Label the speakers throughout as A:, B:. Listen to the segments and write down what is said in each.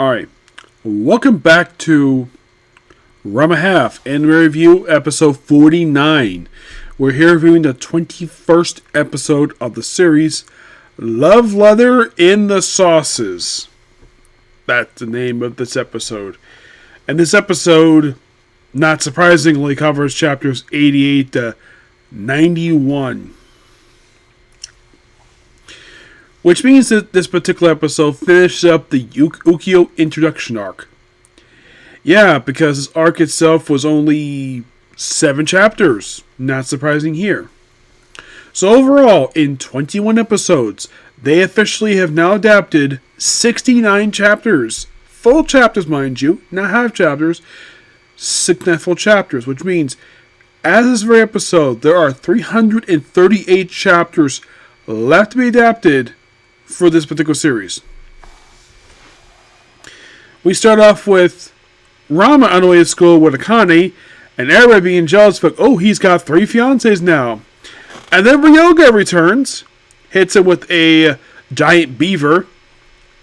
A: Alright, welcome back to Ranma Half and review episode 49. We're here reviewing the 21st episode of the series, Love Leather in the Sauces. That's the name of this episode. And this episode, not surprisingly, covers chapters 88 to 91. Which means that this particular episode finishes up the Ukyo introduction arc. Yeah, because this arc itself was only 7 chapters. Not surprising here. So overall, in 21 episodes, they officially have now adapted 69 chapters. Full chapters, mind you, not half chapters. 69 full chapters, which means, as this very episode, there are 338 chapters left to be adapted for this particular series. We start off with Ranma on the way to school with Akane, and everybody being jealous, but he's got 3 fiancés now. And then Ryoga returns, hits him with a giant beaver,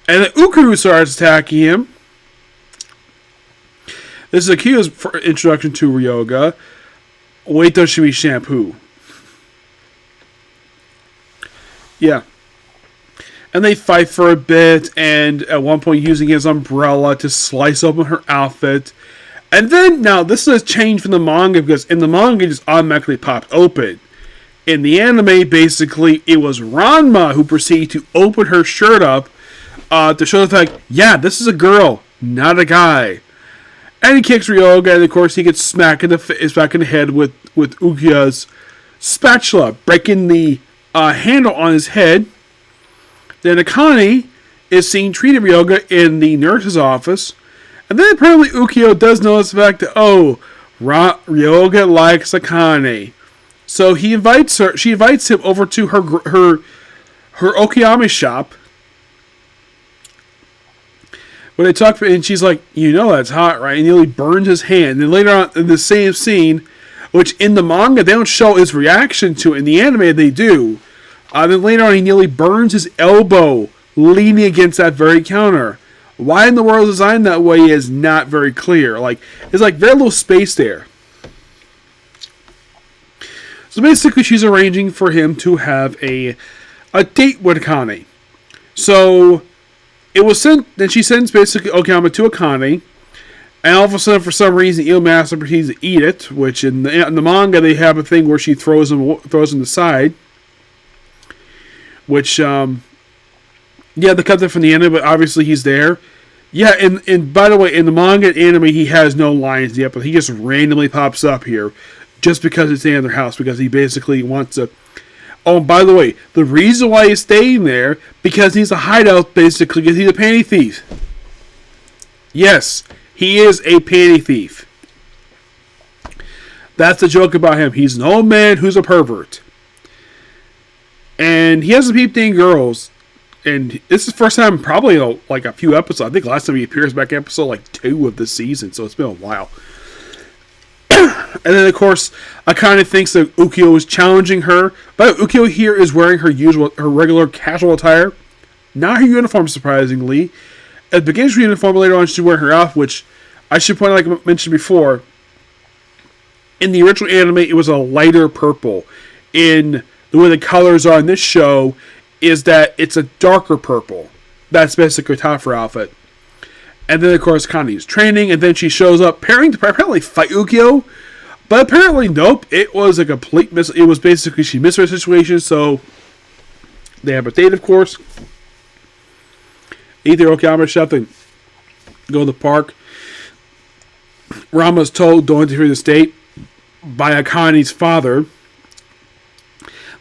A: and then Ukuru starts attacking him. This is Akio's introduction to Ryoga. Wait till she meets Shampoo. Yeah. And they fight for a bit, and at one point using his umbrella to slice open her outfit. And then, now this is a change from the manga, because in the manga it just automatically popped open. In the anime, basically, it was Ranma who proceeded to open her shirt up to show the fact, yeah, this is a girl, not a guy. And he kicks Ryoga, and of course he gets smacked in the head with Ukya's spatula, breaking the handle on his head. Then Akane is seen treating Ryoga in the nurse's office. And then apparently Ukyo does notice the fact that, Ryoga likes Akane. So she invites him over to her Okayama shop. When they talk, and she's like, that's hot, right? And he nearly burns his hand. And then later on in the same scene, which in the manga they don't show his reaction to it, in the anime they do. Then later on, he nearly burns his elbow leaning against that very counter. Why in the world it's designed that way is not very clear. There's very little space there. So basically, she's arranging for him to have a date with Akane. So it was sent. Then she sends basically Okayama to Akane, and all of a sudden, for some reason, Ilmaster proceeds to eat it. Which in the manga, they have a thing where she throws him aside. Which, they cut that from the anime, but obviously he's there. Yeah, and by the way, in the manga and anime, he has no lines yet, but he just randomly pops up here just because it's in their house, because he basically wants to... Oh, and by the way, the reason why he's staying there, because he's a hideout, basically, because he's a panty thief. Yes, he is a panty thief. That's the joke about him. He's an old man who's a pervert. And he hasn't peeped any girls. And this is the first time probably a few episodes. I think last time he appears back in episode 2 of this season. So it's been a while. And then of course, I kind of think that Ukyo is challenging her. But Ukyo here is wearing her regular casual attire. Not her uniform, surprisingly. At the beginning of her uniform, later on she's wearing her outfit, which I should point out, like I mentioned before. In the original anime, it was a lighter purple. In the way the colors are in this show is that it's a darker purple. That's basically her top for outfit. And then, of course, Connie is training, and then she shows up pairing to apparently fight Ukyo. But apparently, nope, it was a complete miss. It was basically she missed her situation, so they have a date, of course. Eat their Okayama shop, and go to the park. Rama's told don't interfere with the date by Akane's father.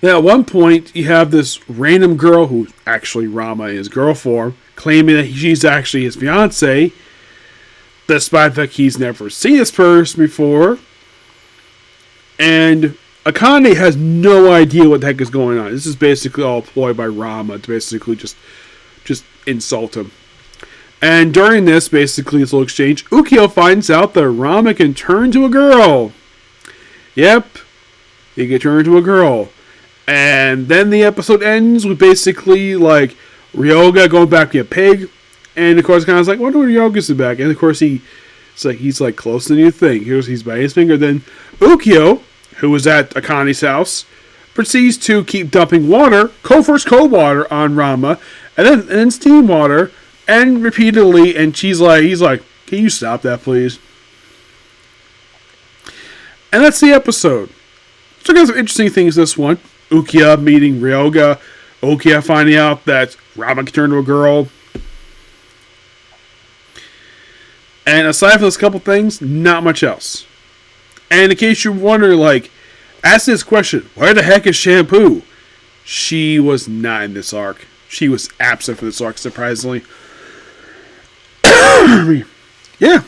A: Then at one point, you have this random girl, who's actually Ranma in his girl form, claiming that she's actually his fiancé, despite the fact he's never seen this person before. And Akane has no idea what the heck is going on. This is basically all a ploy by Ranma to basically just insult him. And during this little exchange, Ukyo finds out that Ranma can turn to a girl. Yep, he can turn to a girl. And then the episode ends with basically Ryoga going back to be a pig, And of course, kind of like, wonder when Yoga's back. And of course, he's like closer than you think. He's by his finger. Then Ukyo, who was at Akani's house, proceeds to keep dumping water, first cold water on Ranma, and then steam water, and repeatedly. And he's like, can you stop that, please? And that's the episode. So got some interesting things this one. Ukiya meeting Ryoga. Ukiya finding out that Ranma can turn to a girl. And aside from those couple things, not much else. And in case you wonder, like, ask this question, where the heck is Shampoo? She was not in this arc. She was absent for this arc, surprisingly. Yeah.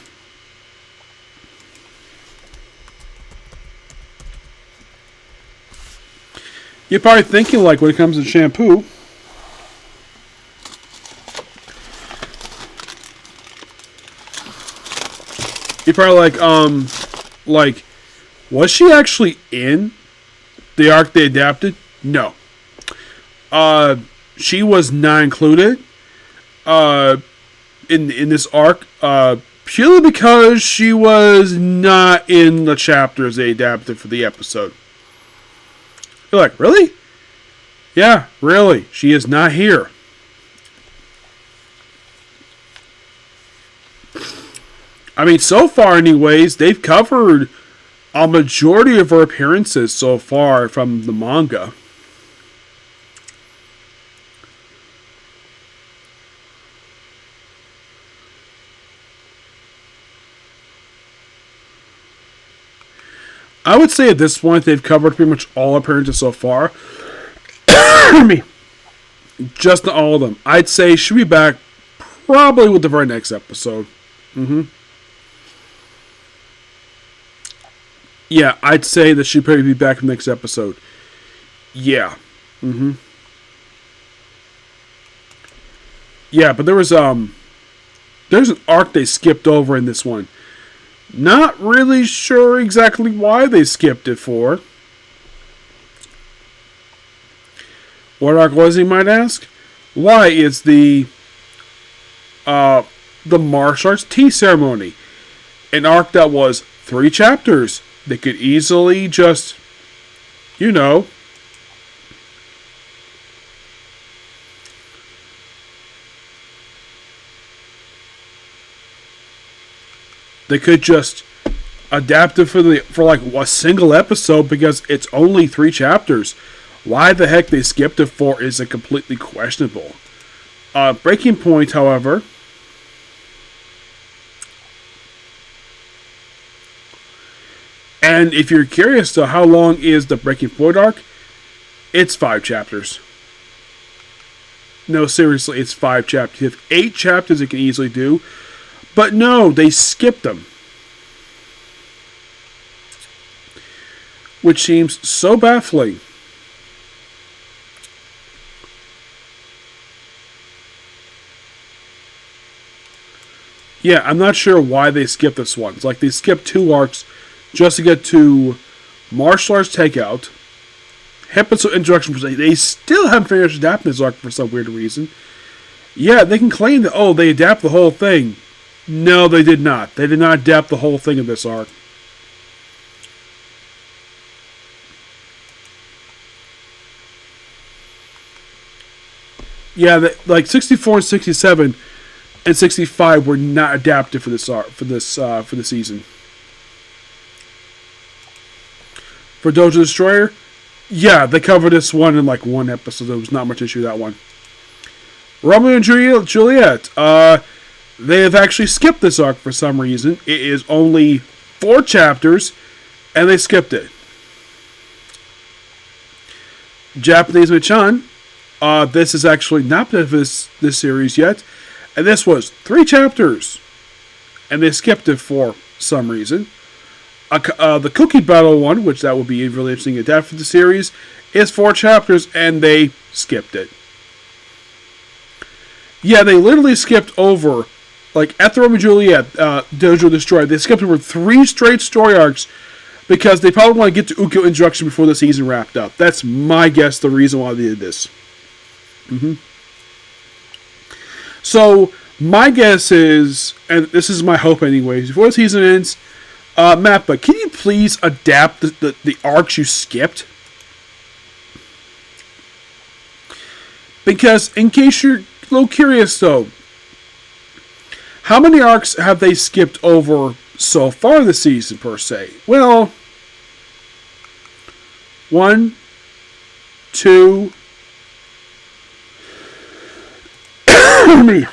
A: You're probably thinking, like, when it comes to Shampoo, you're probably like, was she actually in the arc they adapted? No. She was not included in this arc purely because she was not in the chapters they adapted for the episode. You're like, really? Yeah, really. She is not here. I mean, so far, anyways, they've covered a majority of her appearances so far from the manga. I would say at this point they've covered pretty much all appearances so far. Just not all of them. I'd say she'll be back probably with the very next episode. Yeah, I'd say that she'd probably be back in the next episode. Yeah. Yeah, but there's an arc they skipped over in this one. Not really sure exactly why they skipped it for. What arc was, you might ask? Why, it's the martial arts tea ceremony. An arc that was 3 chapters. They could easily just, you know, they could just adapt it for like a single episode because it's only 3 chapters. Why the heck they skipped it for is completely questionable. Breaking Point, however, and if you're curious to how long is the Breaking Point arc, it's 5 chapters. No, seriously, it's 5 chapters. If 8 chapters, it can easily do. But no, they skipped them. Which seems so baffling. Yeah, I'm not sure why they skipped this one. It's like they skipped 2 arcs just to get to Martial Arts Takeout, Episode Introduction. They still haven't finished adapting this arc for some weird reason. Yeah, they can claim that, oh, they adapt the whole thing. No, they did not. They did not adapt the whole thing of this arc. Yeah, like 64 and 67 and 65 were not adapted for this arc, for the season. For Dojo Destroyer, yeah, they covered this one in like 1 episode. There was not much issue with that one. Romeo and Juliet, they have actually skipped this arc for some reason. It is only 4 chapters, and they skipped it. Japanese Machan, this is actually not this series yet, and this was 3 chapters, and they skipped it for some reason. The Cookie Battle one, which that would be really interesting to adapt for the series, is 4 chapters, and they skipped it. Yeah, they literally skipped over, like, at the Romeo and Juliet, Dojo Destroyed, they skipped over 3 straight story arcs because they probably want to get to Ukyo Introduction before the season wrapped up. That's my guess, the reason why they did this. So, My guess is, and this is my hope anyways, before the season ends, Mappa, can you please adapt the arcs you skipped? Because, in case you're a little curious though, how many arcs have they skipped over so far this season, per se? Well, 1, 2, me.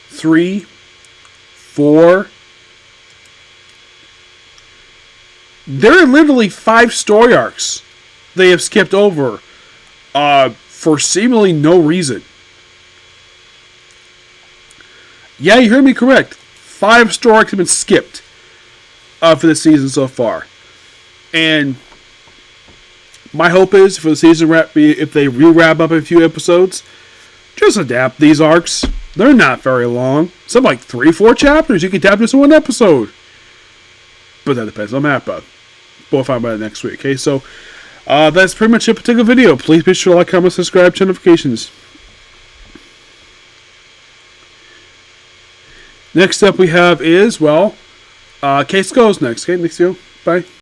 A: 3, 4. There are literally 5 story arcs they have skipped over for seemingly no reason. Yeah, you heard me correct. 5 story arcs have been skipped for the season so far. And my hope is for the season wrap, if they re-wrap up a few episodes, just adapt these arcs. They're not very long. Some like 3-4 chapters. You can adapt this in one episode. But that depends on Mappa. We'll find out next week. Okay, so that's pretty much it for a particular video. Please be sure to like, comment, subscribe, turn notifications. Next up we have is, well, Case Goes next. Okay, next video. Bye.